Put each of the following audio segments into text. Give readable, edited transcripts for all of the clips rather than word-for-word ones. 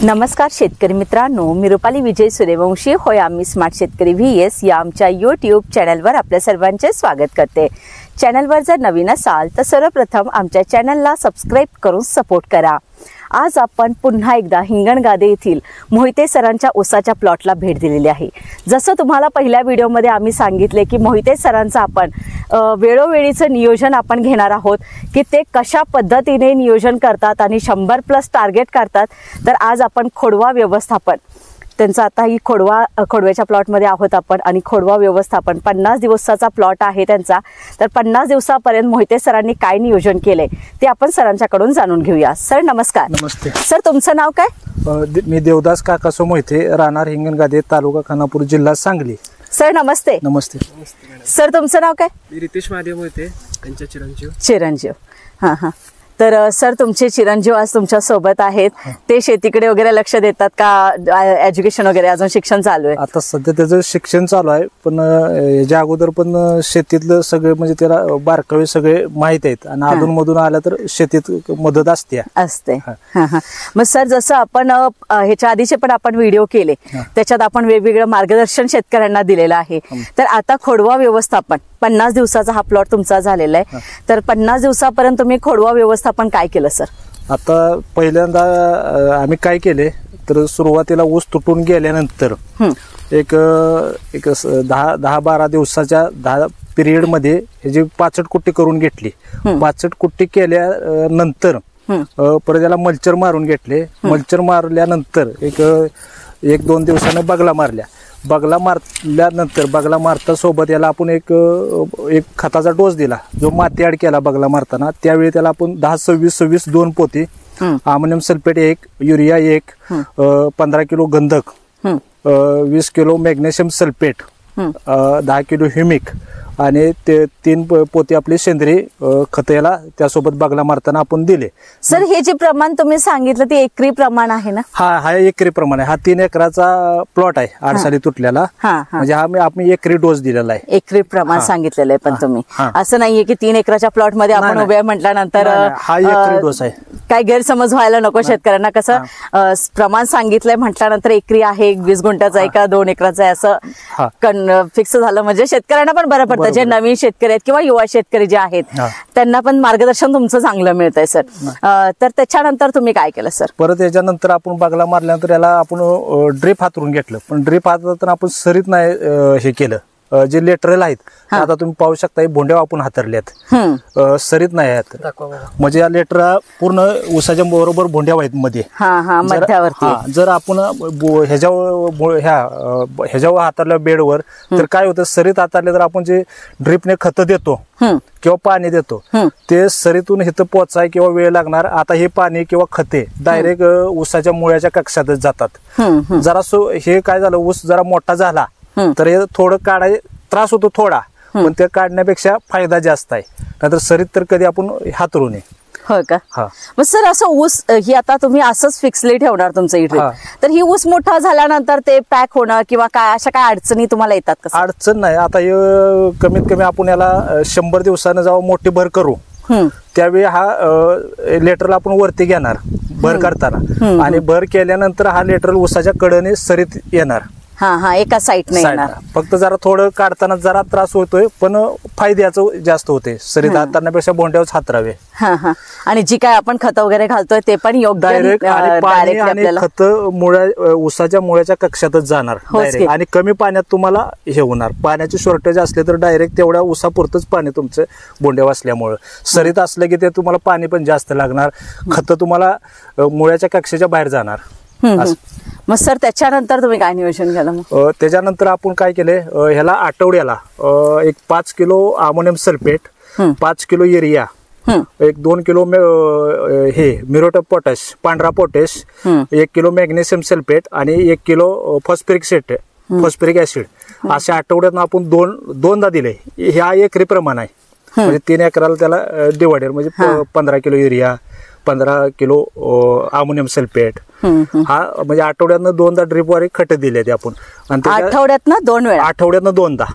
नमस्कार शेतकरी मित्रांनो, मी रुपाली विजय सूर्यवंशी होय आम्ही स्मार्ट शेतकरी VS या आमच्या YouTube चॅनलवर आपल्या सर्वांचे स्वागत करते। चॅनलवर जर नवीन असाल तर सर्वप्रथम आमच्या चॅनलला सबस्क्राइब करून सपोर्ट करा। आज आपण पुन्हा एकदा हिंगणगादे येथील मोहिते सरांच्या ऊसाच्या प्लॉटला भेट दिलेली आहे। जसं तुम्हाला पहिल्या व्हिडिओमध्ये आम्ही सांगितले की मोहिते सरांचं आपण वेळोवेळीचं नियोजन आपण घेणार आहोत की ते कशा पद्धतीने नियोजन करतात आणि 100+ टार्गेट करतात। तर आज आपण खोडवा व्यवस्थापन त्यांचा आता ही खोडव्याच्या प्लॉटमध्ये आहोत आपण आणि खोडवा व्यवस्थापन 50 दिवसाचा प्लॉट आहे त्यांचा। तर 50 दिवसापर्यंत मोहिते सरांनी काय नियोजन केले ते आपण सरांच्याकडून जाणून घेऊया। सर नमस्कार। नमस्ते सर, तुमचं नाव काय? मी देवदास काकासो मोहिते, राहणार हिंगणगादे, तालुका खानापूर, जिल्हा सांगली। सर नमस्ते। नमस्ते सर, तुमचं नाव काय? मी रितेश महादेव मोहिते, त्यांच्या चिरंजीव। हां हां। तर सर, तुमचे चिरंजीव आज तुमच्या सोबत आहेत। ते शेतीकडे वगैरे लक्ष देतात का? एज्युकेशन वगैरे अजून शिक्षण चालू आहे? आता सध्या त्याचं शिक्षण चालू आहे, पण याच्या अगोदर पण शेतीतलं सगळे म्हणजे त्याला बारकावे सगळे माहित आहेत आणि अधून मधून आल्या तर शेतीत मदत असते। मग सर, जसं आपण ह्याच्या आधीचे पण आपण व्हिडिओ केले त्याच्यात आपण वेगवेगळं मार्गदर्शन शेतकऱ्यांना दिलेलं आहे। तर आता खोडवा व्यवस्थापन 50 दिवसाचा हा प्लॉट तुमचा झालेला आहे। तर 50 दिवसापर्यंत तुम्ही खोडवा व्यवस्थापन काय केलं सर? आता पहिल्यांदा आम्ही काय केले तर सुरुवातीला ऊस तुटून गेल्यानंतर एक 10-12 दिवसाच्या 10 पिरियड मध्ये ह्याची पाचट कुट्टी करून घेतली। पाचट कुट्टी केल्यानंतर परत त्याला मल्चर मारून घेतले। मल्चर मारल्यानंतर एक 1-2 दिवसानं बगला मारल्या। बगला मारल्यानंतर बगला मारता सोबत याला आपण एक खताचा डोस दिला, जो माती ऍड केला बगला मारताना। त्यावेळी त्याला आपण 10-26-26 2 पोती अमोनियम सल्फेट 1, युरिया 1, 15 किलो गंधक, 20 kilo magnesium sulphate, 10 kilo humic आणि ते 3 पोती आपली सेंद्रिय खत याला त्यासोबत बगला मारताना आपण दिले। सर, हे जे प्रमाण तुम्ही सांगितलं ते एकरी प्रमाण आहे ना? हा एकरी प्रमाण आहे। हा 3 एकराचा प्लॉट आहे आडसाली तुटलेला, म्हणजे आम्ही एकरी डोस दिलेला आहे। एकरी प्रमाण सांगितलेलं आहे, पण तुम्ही असं नाहीये की 3 एकराच्या प्लॉट मध्ये आपण उभ्या म्हटल्यानंतर हा एकरी डोस आहे। काय गैरसमज व्हायला नको शेतकऱ्यांना। कसं प्रमाण सांगितलंय म्हटल्यानंतर एकरी आहे, 20 गुंठ्याचा आहे का 2 एकराचा आहे असं फिक्स झालं म्हणजे शेतकऱ्यांना पण बरं पडतं। जे नवीन शेतकरी आहेत किंवा युवा शेतकरी जे आहेत त्यांना पण मार्गदर्शन तुमचं चांगलं मिळतंय सर। तर त्याच्यानंतर तुम्ही काय केलं सर? परत याच्यानंतर आपण बगला मारल्यानंतर याला आपण ड्रिप हातरून घेतलं, पण ड्रिप हातरून आपण सरीत नाही हे केलं। जे लेटरल आहेत आता तुम्ही पाहू शकता, भोंड्या आपण हातरल्यात, सरीत नाही आहेत। म्हणजे या लेटर पूर्ण ऊसाच्या बरोबर भोंड्या आहेत मध्ये मध्यावरती। जर आपण ह्याच्यावर हातरल्या बेडवर तर काय होतं, सरीत हातरले तर आपण जे ड्रिपने खत देतो किंवा पाणी देतो ते सरीतून इथं पोचाय किंवा वेळ लागणार। आता हे पाणी किंवा खते डायरेक्ट ऊसाच्या मुळ्याच्या कक्षातच जातात। जरा हे काय झालं, ऊस जरा मोठा झाला तर हे थोडं काढाय त्रास होतो थोडा, पण ते काढण्यापेक्षा फायदा जास्त आहे। नाहीतर सरीत तर कधी आपण हातरू नये। हो का? मग सर, असं ऊस ही आता तुम्ही असंच फिक्सली ठेवणार तुमचं इथे, तर ही ऊस मोठा झाल्यानंतर ते पॅक होणं किंवा काय अशा काय अडचणी तुम्हाला येतात का? अडचण नाही। आता हे कमीत कमी आपण याला 100 दिवसानं जेव्हा मोठी भर करू त्यावेळी हा लेटरल आपण वरती घेणार भर करताना, आणि भर केल्यानंतर हा लेटरल ऊसाच्या कडेने सरीत येणार। एका साईडने येणार। फक्त जरा थोडं काढताना जरा त्रास होतोय, पण फायद्याचं जास्त होते। सरीत हातरण्यापेक्षा भोंड्यावर हातरावे। आणि जी काय आपण खत वगैरे घालतोय ते पण योग्य डायरेक्ट खत ऊसाच्या मुळ्याच्या कक्षातच जाणार आणि कमी पाण्यात तुम्हाला हे होणार। पाण्याचे शॉर्टेज असले तर डायरेक्ट तेवढ्या ऊसापुरतच पाणी तुमचं बोंड्या असल्यामुळे। सरीत असलं की ते तुम्हाला पाणी पण जास्त लागणार, खत तुम्हाला मुळ्याच्या कक्षाच्या बाहेर जाणार। मग सर, त्याच्यानंतर तुम्ही काय नियोजन केलं? त्याच्यानंतर आपण काय केले, ह्याला आठवड्याला एक 5 kilo ammonium sulphate, 5 kilo urea, एक 2 किलो हे मिरोट पोटॅश पांढरा पोटॅश, 1 किलो मॅग्नेशियम सल्फेट आणि 1 किलो फॉस्फरिक ऍसिड अशा आठवड्यात आपण दोनदा दिले। ह्या एकरी प्रमाण आहे, म्हणजे 3 एकराला त्याला डिवायडेड, म्हणजे 15 kilo urea, 15 kilo ammonium sulphate. हा म्हणजे आठवड्यातनं 2दा ड्रिपवारी खत दिले ते आपण। आठवड्यातनं 2 वेळा? आठवड्यातनं 2दा।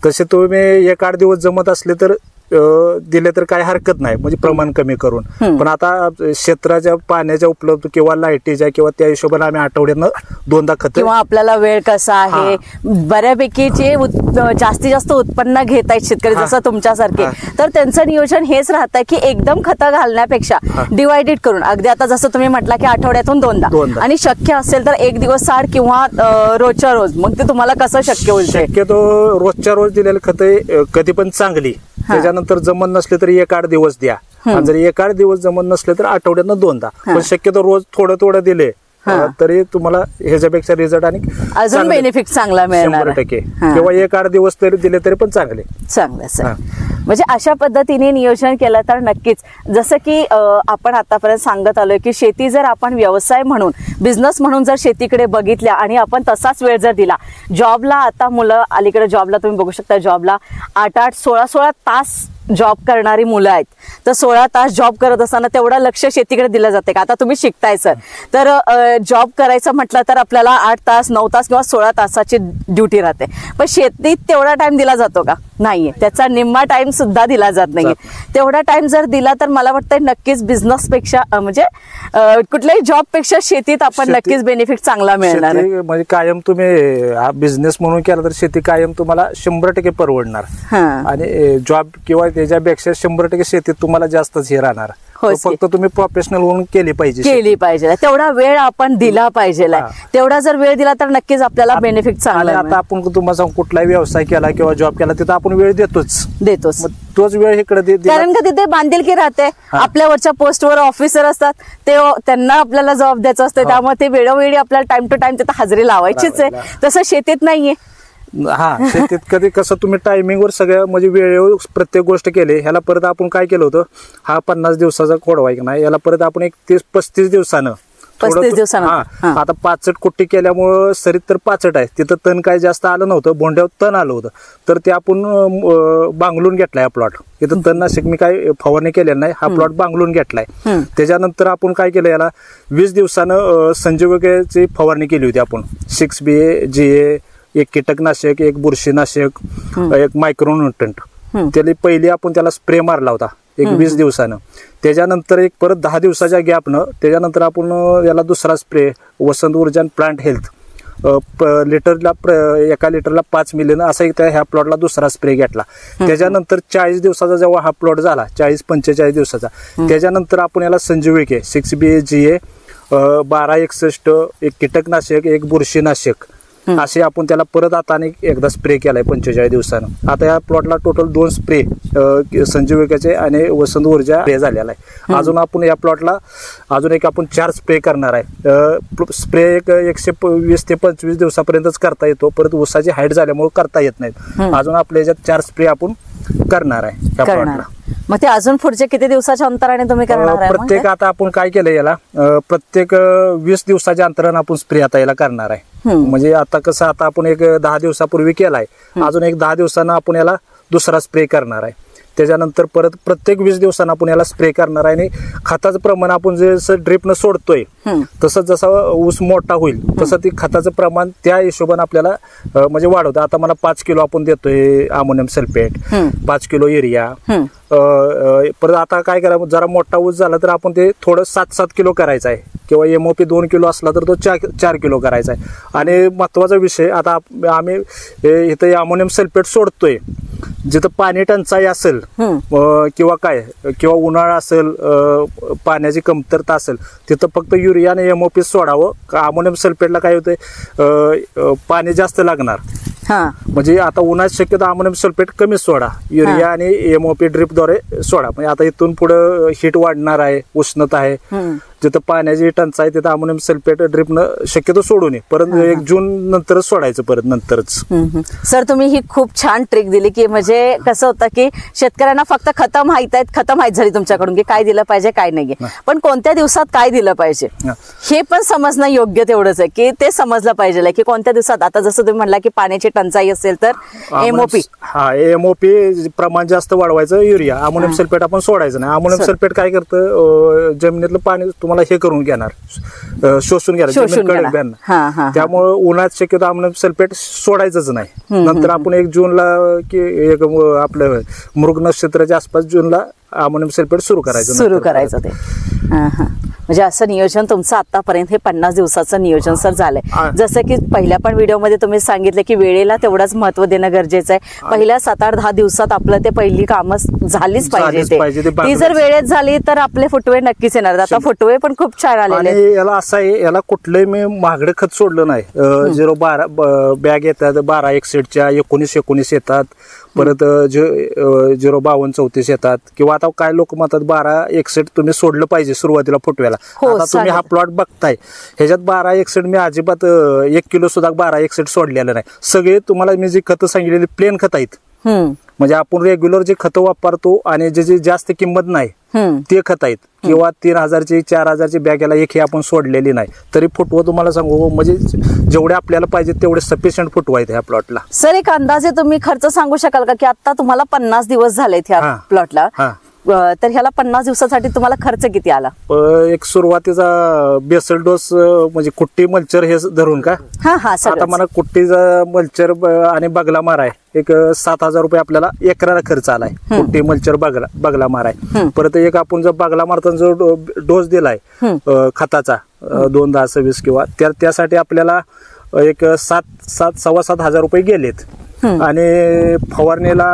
तसे तुम्ही 1-8 दिवस जमत असले तर दिले तर काही हरकत नाही, म्हणजे प्रमाण कमी करून. पण आता क्षेत्राच्या पाण्याच्या उपलब्ध किंवा लाईटीच्या किंवा त्या हिशोबाने आम्ही आठवड्यानं 2दा खत, किंवा आपल्याला वेळ कसा आहे, बऱ्यापैकी जे जास्तीत जास्त उत्पन्न घेत आहेत शेतकरी जसं तुमच्यासारखे, तर त्यांचं नियोजन हेच राहतं की एकदम खतं घालण्यापेक्षा डिवायडेड करून, अगदी आता जसं तुम्ही म्हटलं की आठवड्यातून 2दा, आणि शक्य असेल तर एक दिवस आड किंवा रोजच्या रोज, मग ते तुम्हाला कसं शक्य होईल? शक्यतो रोजच्या रोज दिलेले खतं कधी पण चांगली, त्याच्यानंतर जमत नसले तरी 1-8 दिवस द्या, आणि जर 1-8 दिवस जमत नसले तर आठवड्यानं 2दा, पण शक्यतो रोज थोडं थोडं दिले तरी तुम्हाला ह्याच्यापेक्षा रिझल्ट आणि अजून बेनिफिट चांगला मिळणार 100%. किंवा 1-8 दिवस तरी दिले तरी पण चांगले. म्हणजे अशा पद्धतीने नियोजन केलं तर नक्कीच, जसं की आपण आतापर्यंत सांगत आलोय की शेती जर आपण व्यवसाय म्हणून, बिझनेस म्हणून जर शेतीकडे बघितल्या आणि आपण तसाच वेळ जर दिला, जॉबला आता मुलं अलीकडे जॉबला तुम्ही बघू शकता, जॉबला 8-8, 16-16 तास जॉब करणारी मुलं आहेत, तर 16 तास जॉब करत असताना तेवढं लक्ष शेतीकडे दिलं जाते का? आता तुम्ही शिकताय सर, तर जॉब करायचं म्हटलं तर आपल्याला 8 तास, 9 तास किंवा 16 तासाची ड्युटी राहते, पण शेतीत तेवढा टाइम दिला जातो का? नाहीये. त्याचा निम्मा टाइम सुद्धा दिला जात नाहीये. तेवढा टाइम जर दिला तर मला वाटतं नक्कीच बिझनेस पेक्षा, म्हणजे कुठल्याही जॉब पेक्षा शेतीत आपण नक्कीच बेनिफिट चांगला मिळणार आहे. म्हणजे कायम तुम्ही हा बिझनेस म्हणून केला तर शेती कायम तुम्हाला 100% परवडणार, आणि जॉब किंवा त्याच्यापेक्षा 100% शेतीत तुम्हाला जास्तच हे राहणार. फक्त तुम्ही प्रोफेशनल होऊन केली पाहिजे, तेवढा वेळ आपण दिला पाहिजे. तेवढा जर वेळ दिला तर नक्कीच आपल्याला बेनिफिट चांगला. आता आपण तुम्हाला कुठलाही व्यवसाय केला किंवा जॉब केला तिथं आपण वेळ देतोच, तोच वेळ इकडे, कारण का तिथे बांधिलकी राहते. आपल्यावरच्या पोस्टवर ऑफिसर असतात, ते त्यांना आपल्याला जबाब द्यायचा असतं, त्यामुळे ते वेळोवेळी आपल्याला टाइम टू टाइम तिथे हजेरी लावायचीच आहे. तसं शेतीत नाहीये. शेतीत कधी कसं तुम्ही टायमिंगवर सगळ्या म्हणजे वेळेवर प्रत्येक गोष्ट केली. ह्याला परत आपण काय केलं होतं, हा 50 दिवसाचा खोडवा आहे की नाही, याला परत आपण एक 30-35 दिवसानं, आता 65 कुट्टी केल्यामुळं सरीत तर 65 आहे, तिथं तण काय जास्त आलं नव्हतं, भोंड्यावर तण आलं होतं, तर ते आपण बांगलून घेतलाय. हा प्लॉट इथं तणनाशक मी काय फवारणी केलेलं नाही, हा प्लॉट बांगलून घेतलाय. त्याच्यानंतर आपण काय केलं, याला 20 दिवसानं संजीवकाची फवारणी केली होती आपण. 6BA, GA, एक कीटकनाशक, एक बुरशीनाशक, एक मायक्रोन्यूट्रंट, त्याला पहिली आपण त्याला स्प्रे मारला होता एक 20 दिवसानं. त्याच्यानंतर एक परत 10 दिवसाच्या गॅपनं त्याच्यानंतर आपण याला दुसरा स्प्रे वसंत ऊर्जा प्लांट हेल्थ, एका लिटरला 5 मिली असा एक ह्या प्लॉटला दुसरा स्प्रे घेतला. त्याच्यानंतर 40 दिवसाचा जेव्हा हा प्लॉट झाला, 40-45 दिवसाचा, त्याच्यानंतर आपण याला संजीविके 6BA, GA, 1261, एक कीटकनाशक, एक बुरशीनाशक, असे आपण त्याला परत आता आणि एकदा स्प्रे केलाय 45 दिवसानं. आता या प्लॉटला टोटल 2 स्प्रे संजीविकाचे आणि वसंत ऊर्जा स्प्रे झालेला आहे. अजून आपण या प्लॉटला अजून एक आपण 4 स्प्रे करणार आहे. स्प्रे एक 120 ते 25 दिवसापर्यंतच करता येतो, परत ऊसाची हाईट झाल्यामुळे करता येत नाहीत. अजून आपल्या याच्यात 4 स्प्रे आपण करणार आहे या प्लॉटला. मग ते अजून पुढचे किती दिवसाच्या अंतराने तुम्ही करणार? प्रत्येक आता आपण काय केलंय, याला प्रत्येक 20 दिवसाच्या अंतराने आपण स्प्रे आता याला करणार आहे. म्हणजे आता कसं, आता आपण एक 10 दिवसापूर्वी केलाय, अजून एक 10 दिवसानं आपण याला दुसरा स्प्रे करणार आहे. त्याच्यानंतर परत प्रत्येक 20 दिवसांना आपण याला स्प्रे करणार आहे. आणि खताचं प्रमाण आपण जसं ड्रिपनं सोडतोय तसं जसा ऊस मोठा होईल तसं ते खताचं प्रमाण त्या हिशोबाने आपल्याला म्हणजे वाढवतं. आता मला 5 किलो आपण देतोय अमोनियम सल्फेट, 5 किलो युरिया. परत आता काय करावं, जरा मोठा ऊस झाला तर आपण ते थोडं 7-7 किलो करायचं आहे, किंवा MOP 2 किलो असला तर तो 4 किलो करायचा आहे. आणि महत्वाचा विषय, आता आम्ही इथं अमोनियम सल्फेट सोडतोय जिथं पाणी टंचाई असेल किंवा काय, किंवा उन्हाळा असेल, पाण्याची कमतरता असेल, तिथं फक्त युरिया आणि MOP सोडावं. अमोनियम सल्फेटला काय होतंय, पाणी जास्त लागणार. म्हणजे आता उन्हाळ्यात शक्यतो अमोनियम सल्फेट कमी सोडा, युरिया आणि MOP ड्रिपद्वारे सोडा. म्हणजे आता इथून पुढे हीट वाढणार आहे, उष्णता आहे, जिथं पाण्याची टंचाई तिथं अमोनियम सल्फेट ड्रिपनं शक्यतो सोडू नये. परत 1 जून नंतरच सोडायचं, परत नंतरच. सर तुम्ही ही खूप छान ट्रिक दिली, की म्हणजे कसं होतं की शेतकऱ्यांना फक्त खतं माहित आहेत, खतं माहित झाली तुमच्याकडून की काय दिलं पाहिजे काय नाही, पण कोणत्या दिवसात काय दिलं पाहिजे हे पण समजणं योग्य तेवढंच आहे, की ते समजलं पाहिजे की कोणत्या दिवसात. आता जसं तुम्ही म्हणला की पाण्याची टंचाई असेल तर MOP, MOP प्रमाण जास्त वाढवायचं, युरिया, अमोनियम सल्फेट आपण सोडायचं नाही. अमोनियम सल्फेट काय करतं, जमिनीतलं पाणी तुम्हाला हे करून घेणार, शोषून घेणार. त्यामुळे उन्हात शक्यतो अमोनियम सल्फेट सोडायचंच नाही. नंतर आपण 1 जूनला एक आपलं मृग नक्षत्राच्या आसपास जूनला अमोनियम सल्फेट सुरू करायचं ते. म्हणजे असं नियोजन तुमचं आतापर्यंत हे 50 दिवसाचं नियोजन सर झालंय. जसं की पहिल्या पण व्हिडिओमध्ये तुम्ही सांगितलं की वेळेला तेवढाच महत्व देणं गरजेचं आहे. पहिल्या 7-8-10 दिवसात आपलं ते पहिली कामं झालीच पाहिजे. ती जर वेळेत झाली तर आपले फुटवे नक्कीच येणार. आता फुटवे पण खूप छान आलेले. याला असं आहे, याला कुठलंही मी महागडं खत सोडलं नाही. 0-12 बॅग येतात, 12-61च्या 19-19 येतात, परत 0-52-34 येतात, किंवा आता काय लोक म्हणतात 12-61 तुम्ही सोडलं पाहिजे सुरुवातीला फुटव्याला. आता तुम्ही हा प्लॉट बघताय, ह्याच्यात 12-61 मी अजिबात 1 किलो सुद्धा 12-61 सोडलेलं नाही. सगळे तुम्हाला मी जी खतं सांगितलेली प्लेन खत आहेत. म्हणजे आपण रेग्युलर जे खतं वापरतो आणि जे जास्त किंमत नाही ते खत आहेत, किंवा 3000ची 4000ची बॅग याला एक हे आपण सोडलेली नाही. तरी फुटवं तुम्हाला सांगू म्हणजे जेवढे आपल्याला पाहिजे तेवढे सफिशियंट फुटवा आहेत ह्या प्लॉटला. सर एक अंदाजे तुम्ही खर्च सांगू शकाल का, की आता तुम्हाला 50 दिवस झालेत ह्या प्लॉटला, तर ह्याला 50 दिवसासाठी तुम्हाला खर्च किती आला? एक सुरुवातीचा बेसल डोस म्हणजे कुट्टी मल्चर हे धरून का, आता मला कुट्टीचा मल्चर आणि बगला माराय एक 7000 रुपये आपल्याला एकराला खर्च आलाय. कुट्टी मल्चर बगला माराय. परत एक आपण जर बगला मारताना जो डोस दिलाय खताचा 2-10-26 किंवा त्यासाठी आपल्याला एक 7,000-7,500 रुपये गेलेत. आणि फवारणीला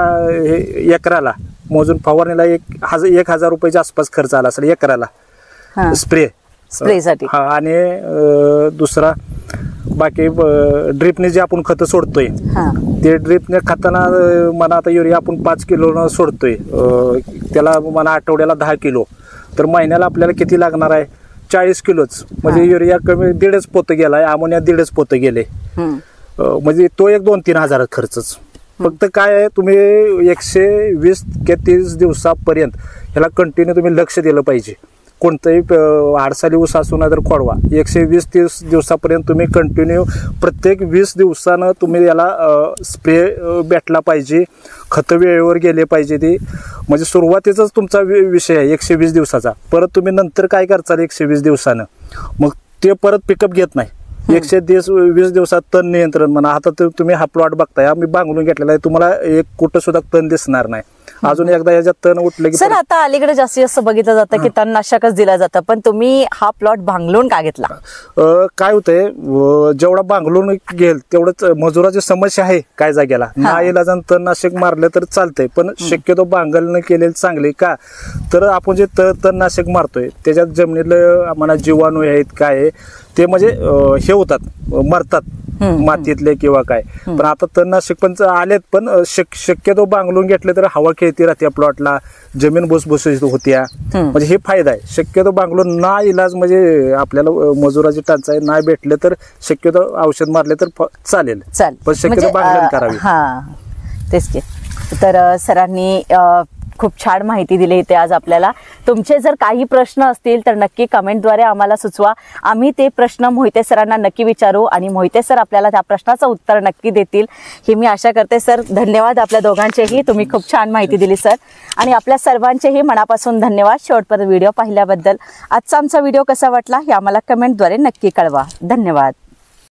एकराला मोजून फवारणीला 1,000 रुपयाच्या आसपास खर्च आला असेल एकराला स्प्रेसाठी. आणि दुसरा बाकी ड्रिपने जे आपण खतं सोडतोय ते ड्रिपने खाताना मला आता युरिया आपण 5 किलो सोडतोय, त्याला मला आठवड्याला 10 किलो, तर महिन्याला आपल्याला किती लागणार आहे 40 किलोच. म्हणजे युरिया कमी 1.5 पोतं गेलाय, अमोनिया 1.5 पोतं गेले. म्हणजे तो एक 2-3 हजार खर्चच. फक्त काय आहे, तुम्ही 120 ते 30 दिवसापर्यंत ह्याला कंटिन्यू तुम्ही लक्ष दिलं पाहिजे. कोणतंही आडसाली ऊस असू ना तर खोडवा 120-30 दिवसापर्यंत तुम्ही कंटिन्यू प्रत्येक 20 दिवसानं तुम्ही याला स्प्रे भेटला पाहिजे, खतं वेळेवर गेले पाहिजे. ती म्हणजे सुरुवातीचाच तुमचा विषय आहे 120 दिवसाचा. परत तुम्ही नंतर काय करचाल 120 दिवसानं, मग ते परत पिकअप घेत नाही. 120 दिवसात तण नियंत्रण म्हणा. आता तुम्ही हा प्लॉट बघताय, आम्ही बांगलून घेतलेला आहे, तुम्हाला एक कुठं सुद्धा तण दिसणार नाही. अजून एकदा याच्यात तण उठलं की सर आता अलीकडे जास्तीत जास्त बघितलं जातं की तणनाशकच दिलं जातं, पण तुम्ही हा प्लॉट बांगलून का घेतला? काय होतंय, जेवढा बांगलून घेईल तेवढंच मजुराची समस्या आहे काय जागेला. नाईलाजान तणनाशक मारलं तर चालतंय, पण शक्यतो बांगलनं केलेलं चांगले का, तर आपण जे तणनाशक मारतोय त्याच्यात जमिनीतलं आम्हाला जीवाणू आहेत काय आहे ते म्हणजे हे होतात, मरतात मातीतले किंवा काय. पण आता तणनाशक पण आलेत, पण शक्यतो बांगलून घेतले तर हवा खेळती राहते प्लॉटला, जमीन भुसभुशीत होत्या. म्हणजे हे फायदा आहे. शक्यतो बांगलून ना इलाज म्हणजे आपल्याला मजुराची टंचाई नाही भेटले तर शक्यतो औषध मारले तर चालेल, पण शक्यतो बांगलून करावी. तेच की. तर सरांनी खूप छान माहिती दिली इथे आज आपल्याला. तुमचे जर काही प्रश्न असतील तर नक्की कमेंटद्वारे आम्हाला सुचवा. आम्ही ते प्रश्न मोहिते सरांना नक्की विचारू आणि मोहिते सर आपल्याला त्या प्रश्नाचं उत्तर नक्की देतील ही मी आशा करते. सर धन्यवाद आपल्या दोघांचेही, तुम्ही खूप छान माहिती दिली सर. आणि आपल्या सर्वांचेही मनापासून धन्यवाद शेवटपर्यंत व्हिडिओ पाहिल्याबद्दल. आजचा आमचा व्हिडिओ कसा वाटला हे आम्हाला कमेंटद्वारे नक्की कळवा. धन्यवाद.